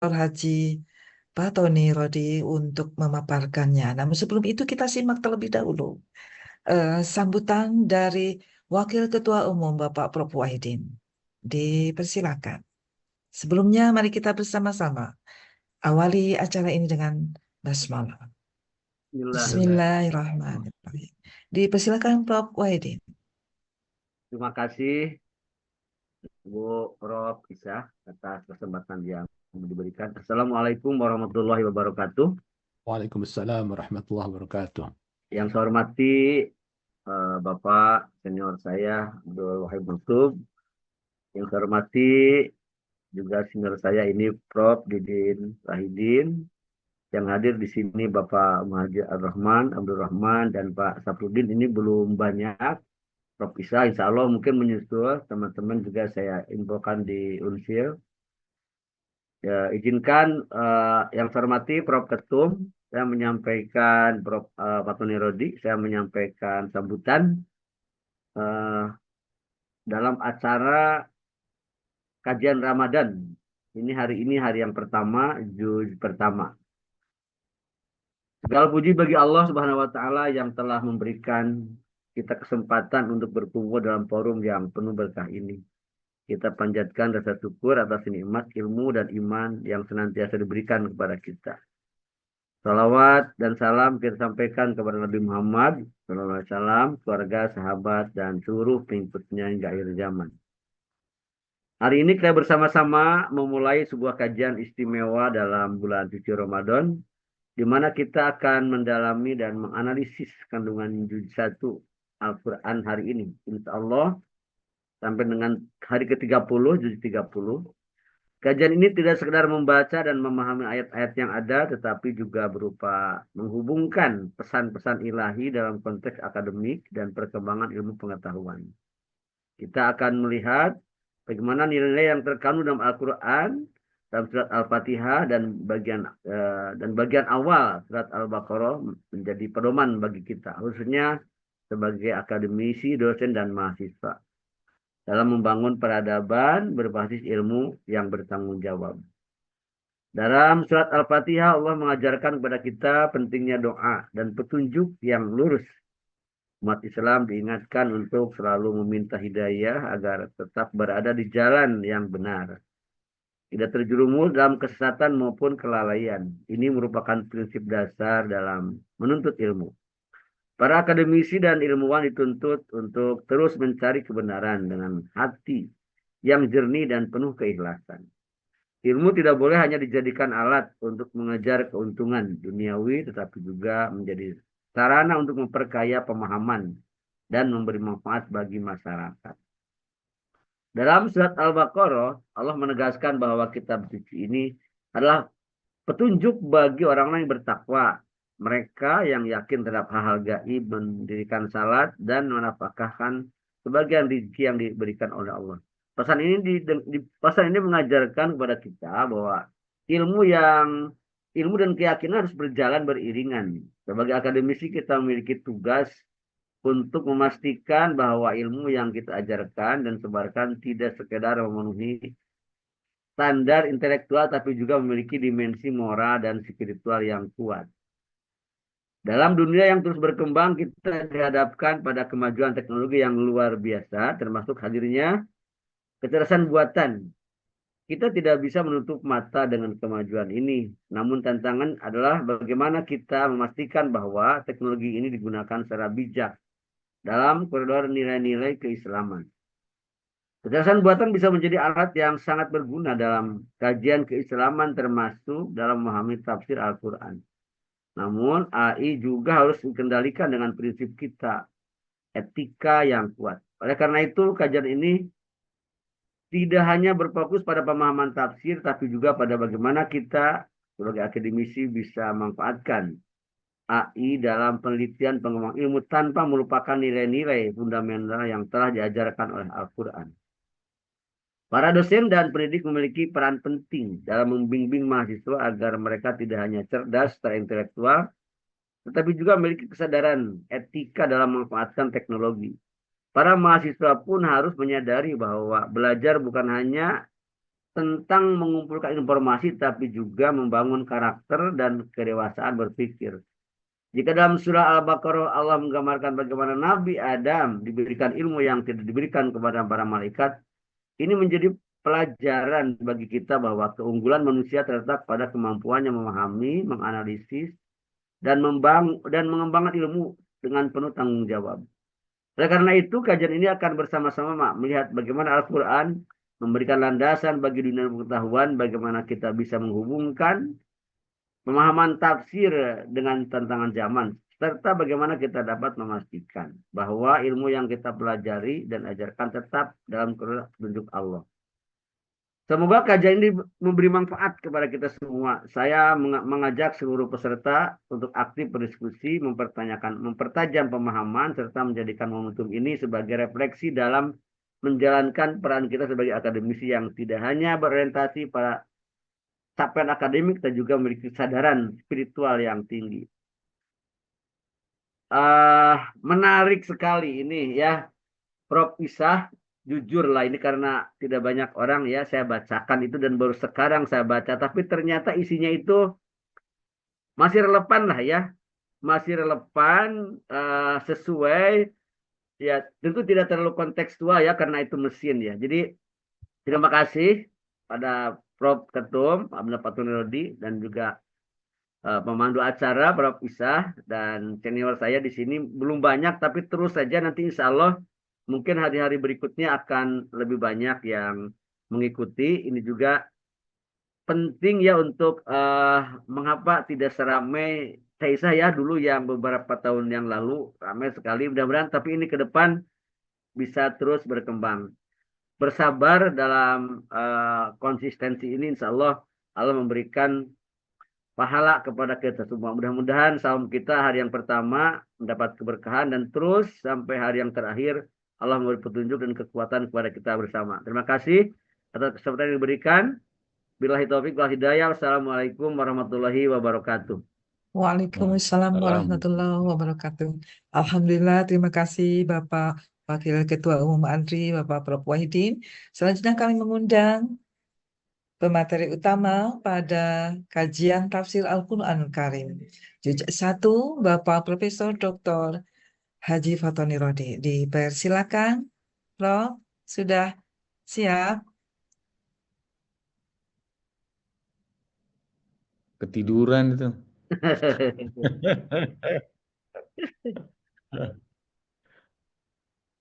Haji Pak Tony Rodi untuk memaparkannya. Namun sebelum itu kita simak terlebih dahulu sambutan dari Wakil Ketua Umum Bapak Prof. Wahidin. Dipersilakan. Sebelumnya mari kita bersama-sama awali acara ini dengan basmalah. Bismillahirrahmanirrahim. Bismillahirrahmanirrahim. Dipersilakan Prof. Wahidin. Terima kasih Bu Prof. Isa atas kesempatan yang diberikan. Assalamualaikum warahmatullahi wabarakatuh. Waalaikumsalam warahmatullahi wabarakatuh. Yang saya hormati Bapak senior saya Abdul Wahid Mansub. Yang saya hormati juga senior saya ini Prof. Didin Wahidin. Yang hadir di sini Bapak Muhajir Ar-Rahman, Abdul Rahman, dan Pak Saprudin. Ini belum banyak. Prof. Isa, insya Allah mungkin menyusul. Teman-teman juga saya infokan di Unsil. Ya, izinkan yang saya hormati Prof. Ketum, saya menyampaikan Prof. Fatoni Rodi, saya menyampaikan sambutan eh, dalam acara kajian Ramadan. Ini hari yang pertama, juz pertama. Segala puji bagi Allah Subhanahu wa taala yang telah memberikan kita kesempatan untuk berkumpul dalam forum yang penuh berkah ini. Kita panjatkan rasa syukur atas nikmat ilmu dan iman yang senantiasa diberikan kepada kita. Salawat dan salam kita sampaikan kepada Nabi Muhammad SAW, keluarga, sahabat, dan seluruh pengikutnya hingga akhir zaman. Hari ini kita bersama-sama memulai sebuah kajian istimewa dalam bulan suci Ramadan, di mana kita akan mendalami dan menganalisis kandungan juz 1 Al-Quran hari ini. Insya Allah sampai dengan hari ke-30, juz 30. Kajian ini tidak sekedar membaca dan memahami ayat-ayat yang ada, tetapi juga berupa menghubungkan pesan-pesan ilahi dalam konteks akademik dan perkembangan ilmu pengetahuan. Kita akan melihat bagaimana nilai-nilai yang terkandung dalam Al-Quran, dalam surat Al-Fatihah dan bagian awal surat Al-Baqarah menjadi pedoman bagi kita, khususnya sebagai akademisi, dosen, dan mahasiswa, dalam membangun peradaban berbasis ilmu yang bertanggung jawab. Dalam surat Al-Fatihah, Allah mengajarkan kepada kita pentingnya doa dan petunjuk yang lurus. Umat Islam diingatkan untuk selalu meminta hidayah agar tetap berada di jalan yang benar, tidak terjerumus dalam kesesatan maupun kelalaian. Ini merupakan prinsip dasar dalam menuntut ilmu. Para akademisi dan ilmuwan dituntut untuk terus mencari kebenaran dengan hati yang jernih dan penuh keikhlasan. Ilmu tidak boleh hanya dijadikan alat untuk mengejar keuntungan duniawi, tetapi juga menjadi sarana untuk memperkaya pemahaman dan memberi manfaat bagi masyarakat. Dalam surat Al-Baqarah, Allah menegaskan bahwa kitab suci ini adalah petunjuk bagi orang-orang yang bertakwa, mereka yang yakin terhadap hal-hal gaib, mendirikan salat, dan menafkahkan sebagian rezeki yang diberikan oleh Allah. Pasal ini mengajarkan kepada kita bahwa ilmu dan keyakinan harus berjalan beriringan. Sebagai akademisi kita memiliki tugas untuk memastikan bahwa ilmu yang kita ajarkan dan sebarkan tidak sekedar memenuhi standar intelektual, tapi juga memiliki dimensi moral dan spiritual yang kuat. Dalam dunia yang terus berkembang, kita dihadapkan pada kemajuan teknologi yang luar biasa, termasuk hadirnya kecerdasan buatan. Kita tidak bisa menutup mata dengan kemajuan ini. Namun tantangan adalah bagaimana kita memastikan bahwa teknologi ini digunakan secara bijak dalam koridor nilai-nilai keislaman. Kecerdasan buatan bisa menjadi alat yang sangat berguna dalam kajian keislaman, termasuk dalam memahami tafsir Al-Quran. Namun AI juga harus dikendalikan dengan prinsip kita, etika yang kuat. Oleh karena itu, kajian ini tidak hanya berfokus pada pemahaman tafsir, tapi juga pada bagaimana kita sebagai akademisi bisa memanfaatkan AI dalam penelitian pengembangan ilmu tanpa melupakan nilai-nilai fundamental yang telah diajarkan oleh Al-Quran. Para dosen dan pendidik memiliki peran penting dalam membimbing mahasiswa agar mereka tidak hanya cerdas secara intelektual, tetapi juga memiliki kesadaran etika dalam memanfaatkan teknologi. Para mahasiswa pun harus menyadari bahwa belajar bukan hanya tentang mengumpulkan informasi tapi juga membangun karakter dan kedewasaan berpikir. Jika dalam surah Al-Baqarah Allah menggambarkan bagaimana Nabi Adam diberikan ilmu yang tidak diberikan kepada para malaikat, ini menjadi pelajaran bagi kita bahwa keunggulan manusia terletak pada kemampuannya memahami, menganalisis, dan mengembangkan ilmu dengan penuh tanggung jawab. Oleh karena itu, kajian ini akan bersama-sama melihat bagaimana Al-Quran memberikan landasan bagi dunia pengetahuan, bagaimana kita bisa menghubungkan pemahaman tafsir dengan tantangan zaman, serta bagaimana kita dapat memastikan bahwa ilmu yang kita pelajari dan ajarkan tetap dalam petunjuk Allah. Semoga kajian ini memberi manfaat kepada kita semua. Saya mengajak seluruh peserta untuk aktif berdiskusi, mempertajam pemahaman, serta menjadikan momentum ini sebagai refleksi dalam menjalankan peran kita sebagai akademisi yang tidak hanya berorientasi pada capaian akademik, dan juga memiliki kesadaran spiritual yang tinggi. Menarik sekali ini ya, Prof. Isah. Jujur lah ini karena tidak banyak orang ya saya bacakan itu dan baru sekarang saya baca. Tapi ternyata isinya itu masih relevan lah ya. Masih relevan, sesuai. Ya tentu tidak terlalu kontekstual ya karena itu mesin ya. Jadi terima kasih pada Prof. Ketum, Abdul Fatunirodi, dan juga pemandu acara Prof. Isah, dan senior saya di sini belum banyak tapi terus saja nanti insya Allah mungkin hari-hari berikutnya akan lebih banyak yang mengikuti. Ini juga penting ya untuk mengapa tidak seramai Taisa ya dulu yang beberapa tahun yang lalu ramai sekali. Mudah-mudahan tapi ini ke depan bisa terus berkembang. Bersabar dalam konsistensi ini, insya Allah Allah memberikan pahala kepada kita semua. Mudah-mudahan saum kita hari yang pertama mendapat keberkahan dan terus sampai hari yang terakhir Allah memberi petunjuk dan kekuatan kepada kita bersama. Terima kasih atas kesempatan yang diberikan. Billahi taufiq wal hidayah. Wassalamualaikum warahmatullahi wabarakatuh. Waalaikumsalam Salam. warahmatullahi wabarakatuh. Alhamdulillah, terima kasih Bapak Wakil Ketua Umum ANDRI, Bapak Prof. Wahidin. Selanjutnya kami mengundang pemateri utama pada kajian tafsir Al-Quranul Karim. Juzuk 1, Bapak Profesor Dr. Haji Fatoni Rodi. Dipersilakan, Prof. Sudah siap? Ketiduran itu.